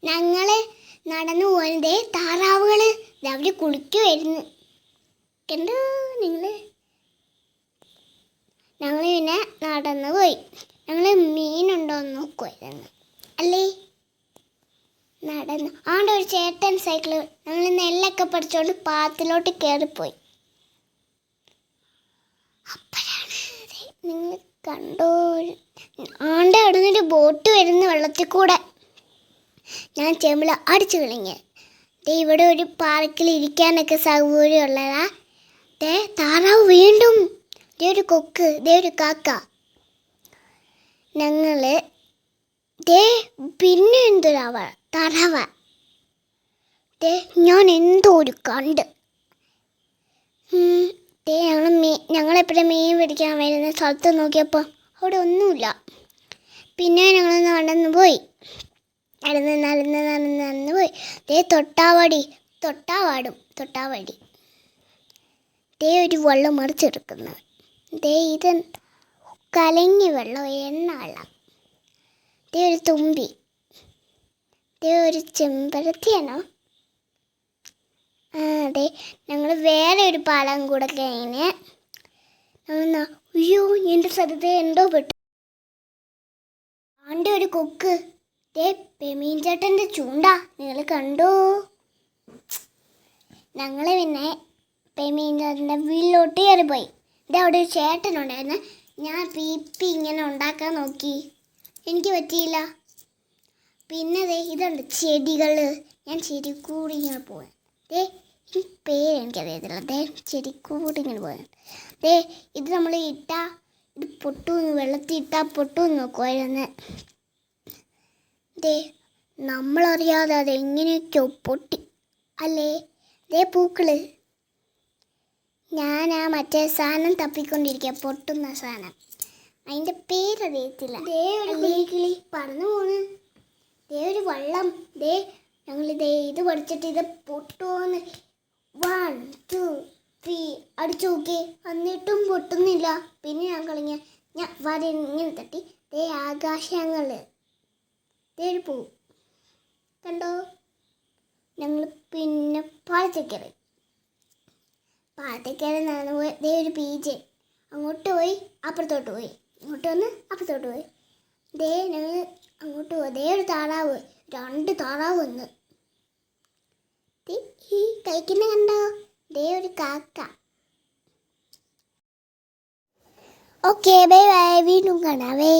ഞങ്ങൾ നടന്നു പോകുന്നതേ താറാവുകൾ അവർ കുളിക്കുമായിരുന്നു. കണ്ടോ നിങ്ങൾ? ഞങ്ങൾ പിന്നെ നടന്നു പോയി. ഞങ്ങൾ മീനുണ്ടോ എന്ന് നോക്കുമായിരുന്നു അല്ലേ? നടന്നു ആണ്ട് ഒരു ചേട്ടൻ സൈക്കിള് ഞങ്ങൾ നെല്ലൊക്കെ പറിച്ചുകൊണ്ട് പാത്തിലോട്ട് കയറിപ്പോയി. അപ്പോഴാണ് നിങ്ങൾ കണ്ടോ, ആണ്ട് അവിടെ നിന്നൊരു ബോട്ട് വരുന്ന വെള്ളത്തിൽ കൂടെ. ഞാൻ ചെമ്പിള അടിച്ചു കളിഞ്ഞ്. ഇവിടെ ഒരു പാർക്കിൽ ഇരിക്കാനൊക്കെ സൗകര്യമുള്ളതാ. താറാവ് വീണ്ടും, ഒരു കൊക്ക്, ഒരു കാക്ക. ഞങ്ങൾ പിന്നെ എന്തൊരാവ താറാവ. ഞാൻ എന്തോ ഒരു കണ്ട്. ഞങ്ങളെപ്പോഴും മീൻ പിടിക്കാൻ വരുന്ന സ്ഥലത്ത് നോക്കിയപ്പോൾ അവിടെ ഒന്നുമില്ല. പിന്നെ ഞങ്ങൾ നടന്നു പോയി. നടന്ന് പോയി. തൊട്ടാവാടി ഒരു വെള്ളം മറിച്ചെടുക്കുന്നു. ഇത് കലങ്ങി വെള്ളം, എണ്ണ വെള്ളം. ഒരു തുമ്പി, ഒരു ചെമ്പരത്തിയാണോ? അതെ. ഞങ്ങൾ വേറെ ഒരു പാലം കൂടെ കഴിഞ്ഞ് അയ്യോ എൻ്റെ സ്ഥലത്ത് എന്തോ പെട്ടു. ആണ്ട് ഒരു കൊക്ക്, പെമീൻ ചേട്ടൻ്റെ ചൂണ്ട നിങ്ങൾ കണ്ടോ? ഞങ്ങൾ പിന്നെ പെമീൻ ചേട്ടൻ്റെ വീട്ടിലോട്ട് കയറിപ്പോയി. അവിടെ ഒരു ചേട്ടനുണ്ടായിരുന്നു. ഞാൻ പീപ്പി ഇങ്ങനെ ഉണ്ടാക്കാൻ നോക്കി, എനിക്ക് പറ്റിയില്ല. പിന്നെ ഇതുണ്ട് ചെടികൾ. ഞാൻ ചെടി കൂടി ഇങ്ങനെ പോകാൻ. ഈ പേര് എനിക്കറിയത്തില്ല. ചെടിക്കൂടി ഇങ്ങനെ പോകാൻ. ഇത് നമ്മൾ ഇട്ടാൽ ഇത് പൊട്ടുമെന്ന്, വെള്ളത്തിൽ ഇട്ടാൽ പൊട്ടുമെന്ന് നോക്കുമായിരുന്നു. നമ്മളറിയാതെ അതെങ്ങനെയൊക്കെയോ പൊട്ടി അല്ലേ? പൂക്കൾ. ഞാൻ മറ്റേ സാധനം തപ്പിക്കൊണ്ടിരിക്കുക, പൊട്ടുന്ന സാധനം. അതിൻ്റെ പേരറിയത്തില്ല. കിളി പറന്നു പോണ്. ഒരു വള്ളം. ഞങ്ങൾ ഇത് പഠിച്ചിട്ട് ഇത് പൊട്ടുമോന്ന് 1 2 3 അടിച്ചു നോക്കി. എന്നിട്ടും പൊട്ടുന്നില്ല. പിന്നെ ഞാൻ വര ഇങ്ങനെ തട്ടി. ആകാശങ്ങൾ. ഒരു പൂ കണ്ടോ? ഞങ്ങൾ പിന്നെ പാലത്തേക്കറി നടന്നു പോയി. ഒരു പീജ് അങ്ങോട്ട് പോയി, അപ്പുറത്തോട്ട് പോയി, ഇങ്ങോട്ട് വന്ന് അപ്പുറത്തോട്ട് പോയി. ഞങ്ങൾ അങ്ങോട്ട് പോയി. ഒരു താറാവ്, 2 താറാവ് വന്ന്. ഈ കഴിക്കുന്ന കണ്ടോ? ഒരു കാക്ക. ഓക്കെ, ബൈ ബൈ, വീണ്ടും കാണാവേ.